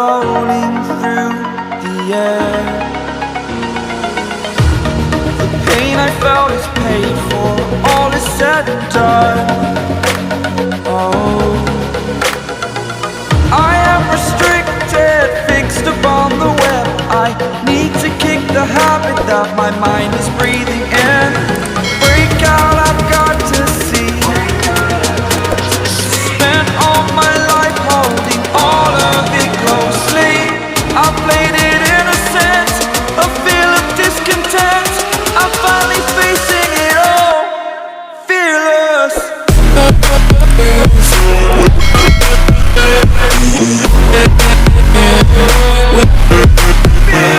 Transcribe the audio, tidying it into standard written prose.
floating through the air. The pain I felt is paid for, all is said and done. Oh, I am